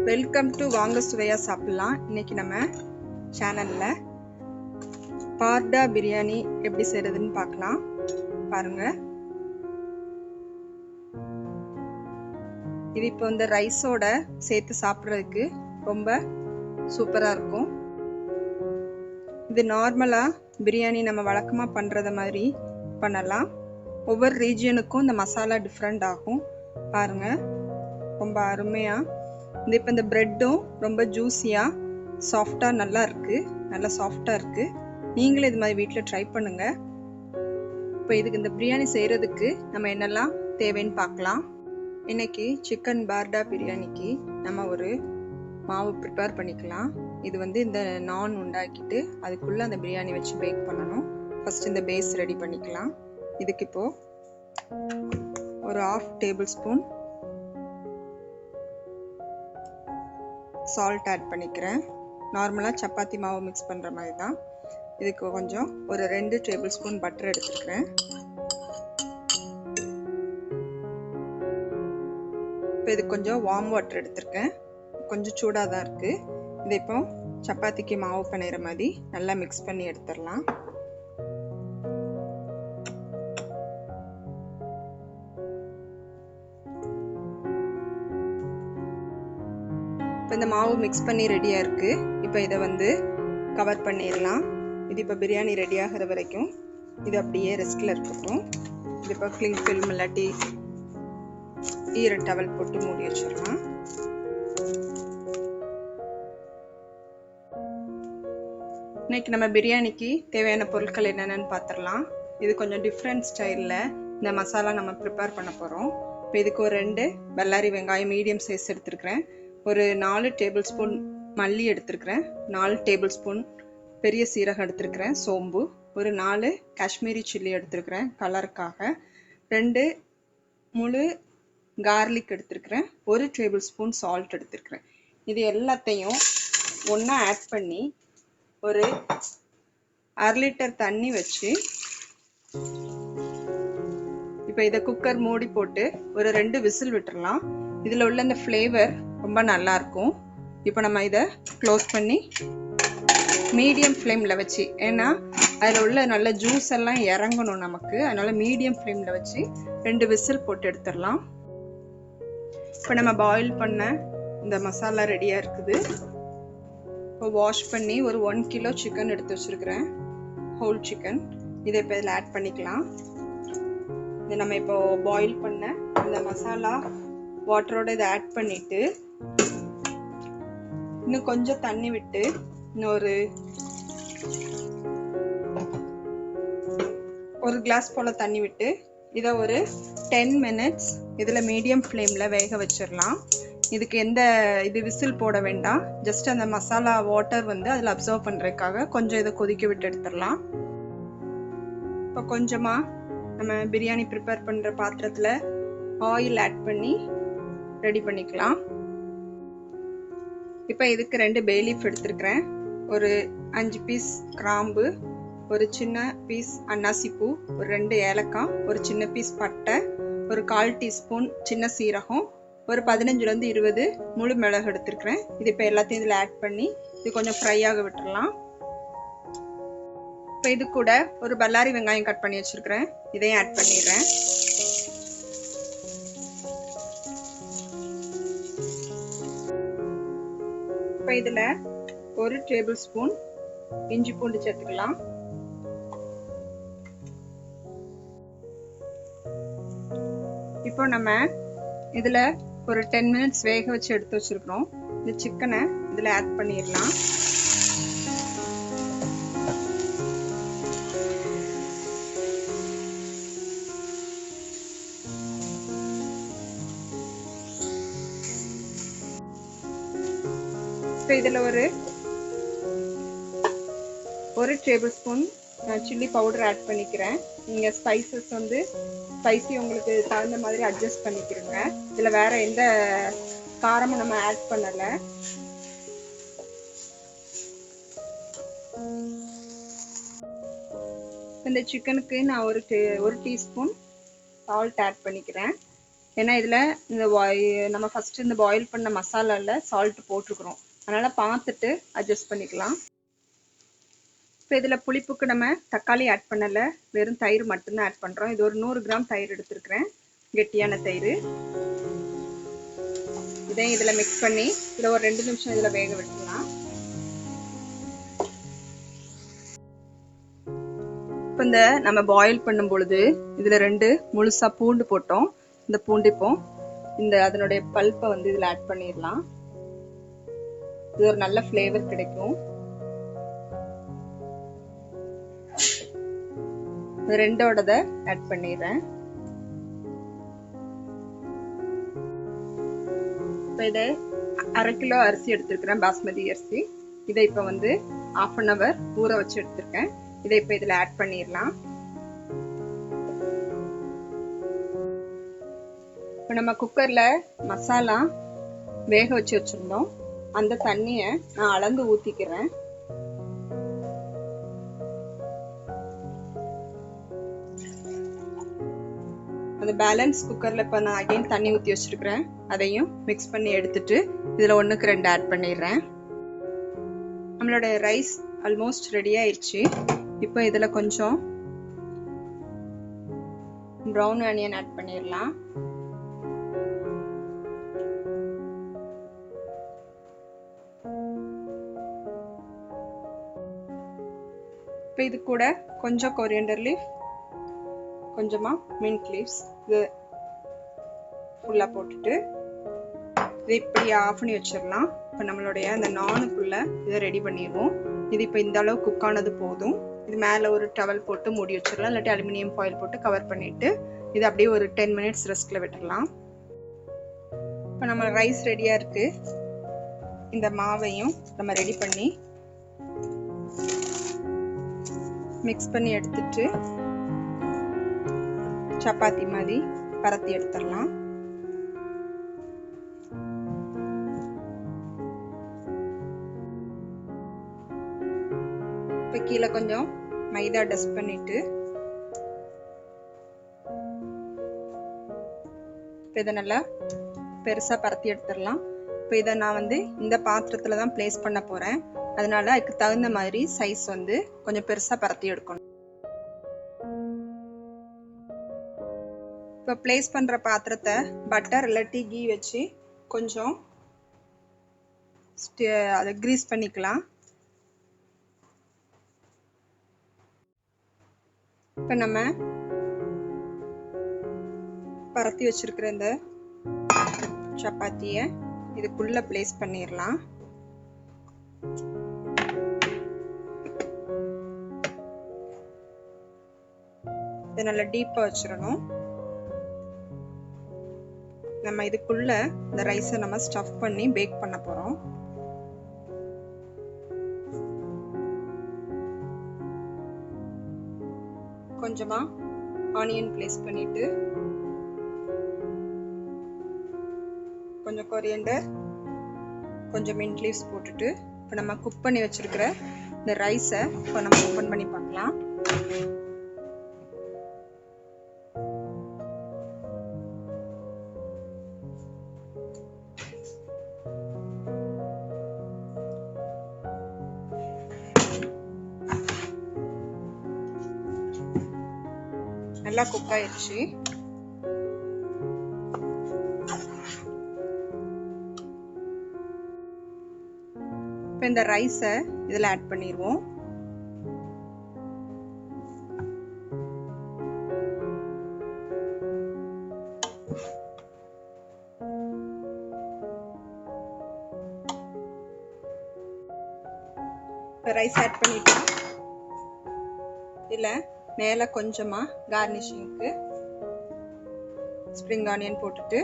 Welcome to வாங்க சுவையா சாப்பிடலாம். இன்னைக்கு நம்ம சேனல்ல பார்டா பிரியாணி எப்படி செய்யறதுன்னு பார்க்கலாம். பாருங்க, இது இப்போ இந்த ரைஸோட சேர்த்து சாப்பிட்றதுக்கு ரொம்ப சூப்பரா இருக்கும். இது நார்மலா பிரியாணி நம்ம வழக்கமா பண்றத மாதிரி பண்ணலாம். ஒவ்வொரு ரீஜியனுக்கும் இந்த மசாலா டிஃப்ரெண்ட் ஆகும். பாருங்க, ரொம்ப அருமையா இப்போ இந்த பிரெட்டும் ரொம்ப ஜூஸியா சாஃப்டா நல்லா இருக்கு, நல்லா சாஃப்டா இருக்கு. நீங்களும் இது மாதிரி வீட்டில் ட்ரை பண்ணுங்க. இப்போ இதுக்கு இந்த பிரியாணி செய்யறதுக்கு நம்ம என்னெல்லாம் தேவைன்னு பார்க்கலாம். இன்னைக்கு சிக்கன் பார்டா பிரியாணிக்கு நம்ம ஒரு மாவு ப்ரிப்பேர் பண்ணிக்கலாம். இது இந்த நான் உண்டாக்கிட்டு அதுக்குள்ள அந்த பிரியாணி வச்சு பேக் பண்ணணும். ஃபர்ஸ்ட் இந்த பேஸ் ரெடி பண்ணிக்கலாம். இதுக்கு இப்போ ஒரு 1/2 டேபிள் ஸ்பூன் சால்ட் ஆட் பண்ணிக்கிறேன். நார்மலாக சப்பாத்தி மாவு மிக்ஸ் பண்ணுற மாதிரி தான். இதுக்கு கொஞ்சம் ஒரு 2 டேபிள் ஸ்பூன் பட்டர் எடுத்துக்கிறேன். இப்போ இது கொஞ்சம் வார்ம் வாட்டர் எடுத்திருக்கேன், கொஞ்சம் சூடாக தான் இருக்குது. இதை இப்போ சப்பாத்திக்கு மாவு பண்ணுற மாதிரி நல்லா மிக்ஸ் பண்ணி எடுத்துடலாம். இப்போ இந்த மாவு மிக்ஸ் பண்ணி ரெடியாக இருக்குது. இப்போ இதை கவர் பண்ணிடலாம். இது இப்போ பிரியாணி ரெடி ஆகிற வரைக்கும் இது அப்படியே ரெஸ்ட்டில் இருக்கட்டும். இது இப்போ க்ளீன் ஃபில்ம் இல்லாட்டி ஈர டவல் போட்டு மூடி வச்சிடலாம். இன்னைக்கு நம்ம பிரியாணிக்கு தேவையான பொருட்கள் என்னென்னு பார்த்துடலாம். இது கொஞ்சம் டிஃப்ரெண்ட் ஸ்டைலில் இந்த மசாலா நம்ம ப்ரிப்பேர் பண்ண போகிறோம். இப்போ இதுக்கு ஒரு 2 பல்லாரி வெங்காயம் மீடியம் சைஸ் எடுத்துருக்கிறேன். ஒரு 4 டேபிள் ஸ்பூன் மல்லி எடுத்துருக்கிறேன். 4 டேபிள் ஸ்பூன் பெரிய சீரகம் எடுத்துருக்கிறேன். சோம்பு ஒரு 4 காஷ்மீரி சில்லி எடுத்துருக்கிறேன் கலருக்காக. 2 முழு கார்லிக் எடுத்துருக்கிறேன். 1 டேபிள் ஸ்பூன் சால்ட் எடுத்துருக்கிறேன். இது எல்லாத்தையும் ஒன்றா ஆட் பண்ணி ஒரு 1/2 லிட்டர் தண்ணி வச்சு இப்போ இதை குக்கர் மூடி போட்டு ஒரு 2 விசில் விட்டுடலாம். இதில் உள்ள இந்த ஃப்ளேவர் ரொம்ப நல்லா இருக்கும். இப்போ நம்ம இதை க்ளோஸ் பண்ணி மீடியம் ஃப்ளேமில் வச்சு, ஏன்னா அதில் உள்ள நல்ல ஜூஸ் எல்லாம் இறங்கணும் நமக்கு, அதனால மீடியம் ஃப்ளேமில் வச்சு 2 விசில் போட்டு எடுத்துடலாம். இப்போ நம்ம பாயில் பண்ண இந்த மசாலா ரெடியாக இருக்குது. இப்போ வாஷ் பண்ணி ஒரு 1 கிலோ சிக்கன் எடுத்து வச்சுருக்கிறேன், ஹோல் சிக்கன். இதை இப்போ இதில் ஆட் பண்ணிக்கலாம். இது நம்ம இப்போ பாயில் பண்ண இந்த மசாலா வாட்டரோட இதை ஆட் பண்ணிட்டு இன்னும் கொஞ்சம் தண்ணி விட்டு இன்னொரு கிளாஸ் போல தண்ணி விட்டு இதை ஒரு 10 மினிட்ஸ் இதில் மீடியம் ஃப்ளேமில் வேக வச்சிடலாம். இதுக்கு எந்த விசில் போட வேண்டாம். ஜஸ்ட் அந்த மசாலா வாட்டர் அதில் அப்சர்வ் பண்ணுறதுக்காக கொஞ்சம் இதை கொதிக்க விட்டு எடுத்துடலாம். இப்போ கொஞ்சமாக நம்ம பிரியாணி ப்ரிப்பேர் பண்ணுற பாத்திரத்தில் ஆயில் ஆட் பண்ணி ரெடி பண்ணிக்கலாம். இப்போ இதுக்கு 2 பே லீஃப் எடுத்துருக்கிறேன். ஒரு 5 பீஸ் கிராம்பு, ஒரு சின்ன பீஸ் அன்னாசிப்பூ, ஒரு 2 ஏலக்காய், ஒரு சின்ன பீஸ் பட்டை, ஒரு 1/4 டீஸ்பூன் சின்ன சீரகம், ஒரு 15 to 20 முழு மிளகு எடுத்துருக்கிறேன். இது இப்போ எல்லாத்தையும் இதில் ஆட் பண்ணி இது கொஞ்சம் ஃப்ரை ஆக விட்டுடலாம். இப்போ இது கூட ஒரு பல்லாரி வெங்காயம் கட் பண்ணி வச்சுருக்கிறேன், இதையும் ஆட் பண்ணிடுறேன். இப்போ இதில் ஒரு டேபிள் ஸ்பூன் இஞ்சி பூண்டு சேர்த்துக்கலாம். இப்போ நம்ம இதில் ஒரு 10 மினிட்ஸ் வேக வச்சு எடுத்து வச்சிருக்கிறோம். இந்த சிக்கனை இதில் ஆட் பண்ணிடலாம். இப்போ இதில் ஒரு table spoon chilli powder add பண்ணிக்கிறேன். நீங்கள் ஸ்பைசஸ் ஸ்பைசி உங்களுக்கு தகுந்த மாதிரி அட்ஜஸ்ட் பண்ணிக்கிறோங்க. இதில் வேற எந்த காரமும் நம்ம ஆட் பண்ணலை. இந்த சிக்கனுக்கு நான் ஒரு டீஸ்பூன் சால்ட் ஆட் பண்ணிக்கிறேன். ஏன்னா இதில் இந்த நம்ம ஃபஸ்ட்டு இந்த பாயில் பண்ண மசாலாவில் சால்ட் போட்டிருக்குறோம், அதனால் பார்த்துட்டு அட்ஜஸ்ட் பண்ணிக்கலாம். இப்போ இதில் புளிப்புக்கு நம்ம தக்காளி ஆட் பண்ணலை, வெறும் தயிர் மட்டும்தான் ஆட் பண்ணுறோம். இது ஒரு 100 கிராம் தயிர் எடுத்துருக்கிறேன், கெட்டியான தயிர். இதையும் இதில் மிக்ஸ் பண்ணி இதில் ஒரு 2 நிமிஷம் இதில் வேக விட்டுக்கலாம். இப்போ இந்த நம்ம பாயில் பண்ணும் பொழுது இதில் 2 முழுசாக பூண்டு போட்டோம். இந்த பூண்டு இப்போ இந்த அதனுடைய பல்ப்பை வந்து இதில் ஆட் பண்ணிடலாம். இது ஒரு நல்ல ஃப்ளேவர் கிடைக்கும். இது 2ஓடதை ஆட் பண்ணிடுறேன். இப்போ இதை 1/2 கிலோ அரிசி எடுத்துருக்கிறேன், பாஸ்மதி அரிசி. இதை இப்போ வந்து 1/2 hour ஊற வச்சு எடுத்துருக்கேன். இதை இப்போ இதில் ஆட் பண்ணிடலாம். இப்போ நம்ம குக்கரில் மசாலா வேக வச்சு வச்சுருந்தோம், அந்த தண்ணியை நான் அளந்து ஊற்றிக்கிறேன். அந்த பேலன்ஸ் குக்கரில் இப்போ நான் அகைன் தண்ணி ஊற்றி வச்சுருக்கிறேன், அதையும் மிக்ஸ் பண்ணி எடுத்துட்டு இதில் 1க்கு 2 ஆட் பண்ணிடுறேன். நம்மளோட ரைஸ் ஆல்மோஸ்ட் ரெடி ஆயிடுச்சு. இப்போ இதில் கொஞ்சம் ப்ரௌன் ஆனியன் ஆட் பண்ணிடலாம். இப்போ இது கூட கொஞ்சம் கொரியண்டர் லீஃப், கொஞ்சமாக மின்ட் லீவ்ஸ் இது ஃபுல்லாக போட்டுட்டு இதை இப்படி ஆஃப் பண்ணி வச்சிடலாம். இப்போ நம்மளுடைய அந்த நானுக்குள்ளே இதை ரெடி பண்ணிடுவோம். இது இப்போ இந்த அளவு குக் ஆனது போதும். இது மேலே ஒரு டவல் போட்டு மூடி வச்சிடலாம், இல்லாட்டி அலுமினியம் ஃபாயில் போட்டு கவர் பண்ணிவிட்டு இது அப்படியே ஒரு 10 minutes ரெஸ்ட்டில் விட்டுடலாம். இப்போ நம்ம ரைஸ் ரெடியாக இருக்குது. இந்த மாவையும் நம்ம ரெடி பண்ணி மிக்ஸ் பண்ணி எடுத்துட்டு சப்பாத்தி மாதிரி பரத்தி எடுத்துடலாம். இப்போ கீழே கொஞ்சம் மைதா டஸ்ட் பண்ணிட்டு இப்போ இதை நல்லா பெருசாக பரத்தி எடுத்துடலாம். இப்போ இதை நான் வந்து இந்த பாத்திரத்தில் தான் பிளேஸ் பண்ண போகிறேன், அதனால அதுக்கு தகுந்த மாதிரி சைஸ் வந்து கொஞ்சம் பெருசாக பரத்தி எடுக்கணும். இப்போ பிளேஸ் பண்ணுற பாத்திரத்தை பட்டர் இல்லாட்டி கீ வச்சு கொஞ்சம் அதை கிரீஸ் பண்ணிக்கலாம். இப்போ நம்ம பரத்தி வச்சிருக்கிற இந்த சப்பாத்தியை இதுக்குள்ள பிளேஸ் பண்ணிடலாம். இதை நல்லா டீப்பாக வச்சிடணும். நம்ம இதுக்குள்ள இந்த ரைஸை நம்ம ஸ்டஃப் பண்ணி பேக் பண்ண போகிறோம். கொஞ்சமா ஆனியன் பிளேஸ் பண்ணிட்டு கொஞ்சம் கொரியண்டர், கொஞ்சம் மின்ட் லீவ்ஸ் போட்டுட்டு இப்போ நம்ம குக் பண்ணி வச்சிருக்கிற இந்த ரைஸை இப்போ நம்ம ஓப்பன் பண்ணி பார்க்கலாம். நல்லா குக் ஆயிடுச்சு. இப்போ இந்த ரைஸை இதில் ஆட் பண்ணிடுவோம். இப்போ ரைஸ் ஆட் பண்ணிட்டு இதில் மேலே கொஞ்சமாக கார்னிஷிங்க்கு ஸ்ப்ரிங் ஆனியன் போட்டுட்டு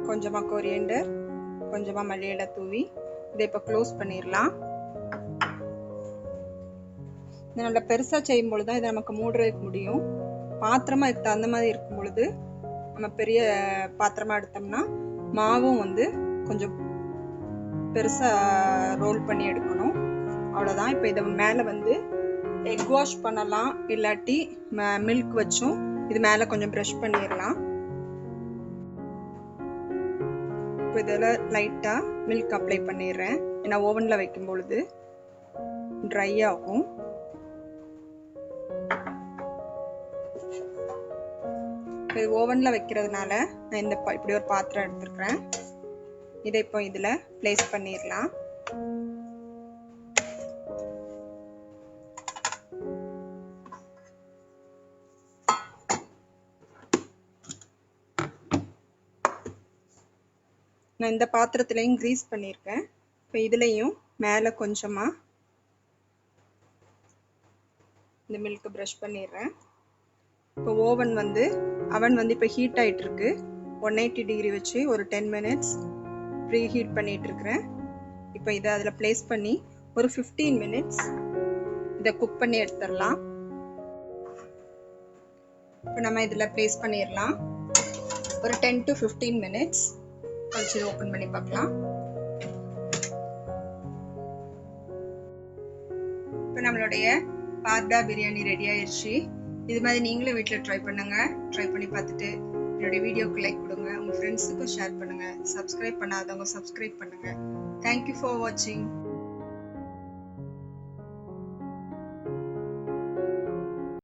கொஞ்சமாக கொரியண்டர், கொஞ்சமாக மல்லி இலை தூவி இதை இப்போ க்ளோஸ் பண்ணிடலாம். இது நல்லா பெருசாக செய்யும் பொழுது தான் இதை நமக்கு மூடுறதுக்கு முடியும். பாத்திரமாக இதுக்கு தகுந்த மாதிரி இருக்கும் பொழுது நம்ம பெரிய பாத்திரமாக எடுத்தோம்னா மாவும் வந்து கொஞ்சம் பெருசாக ரோல் பண்ணி எடுக்கணும். அவ்வளோதான். இப்போ இதை மேலே வந்து எக் வாஷ் பண்ணலாம், இல்லாட்டி மில்க் வச்சும் இது மேலே கொஞ்சம் ப்ரஷ் பண்ணிடலாம். இப்போ இதில் லைட்டாக மில்க் அப்ளை பண்ணிடுறேன். ஏன்னா ஓவனில் வைக்கும் பொழுது ட்ரை ஆகும். இது ஓவனில் வைக்கிறதுனால நான் இப்படி ஒரு பாத்திரம் எடுத்துருக்கிறேன். இதை இப்போ இதில் ப்ளேஸ் பண்ணிடலாம். நான் இந்த பாத்திரத்துலையும் கிரீஸ் பண்ணியிருக்கேன். இப்போ இதுலேயும் மேலே கொஞ்சமாக இந்த மில்க் ப்ரஷ் பண்ணிடுறேன். இப்போ அவன் வந்து இப்போ ஹீட் ஆகிட்டு இருக்கு. 180 டிகிரி வச்சு ஒரு 10 மினிட்ஸ் ப்ரீ ஹீட் பண்ணிட்டு இருக்கிறேன். இப்போ இதை அதில் ப்ளேஸ் பண்ணி ஒரு 15 மினிட்ஸ் இதை குக் பண்ணி எடுத்துடலாம். இப்போ நம்ம இதில் ப்ளேஸ் பண்ணிடலாம். ஒரு 10 to 15 மினிட்ஸ் கழிச்சு ஓப்பன் பண்ணி பார்க்கலாம். இப்போ நம்மளுடைய பார்டா பிரியாணி ரெடி ஆயிடுச்சு. இது மாதிரி நீங்களும் வீட்டில் ட்ரை பண்ணுங்க. ட்ரை பண்ணி பார்த்துட்டு என்னுடைய வீடியோக்கு லைக் கொடுங்க. உங்கள் ஃப்ரெண்ட்ஸுக்கும் ஷேர் பண்ணுங்க. சப்ஸ்கிரைப் பண்ணாதவங்க சப்ஸ்கிரைப் பண்ணுங்க. தேங்க்யூ ஃபார் வாட்சிங்.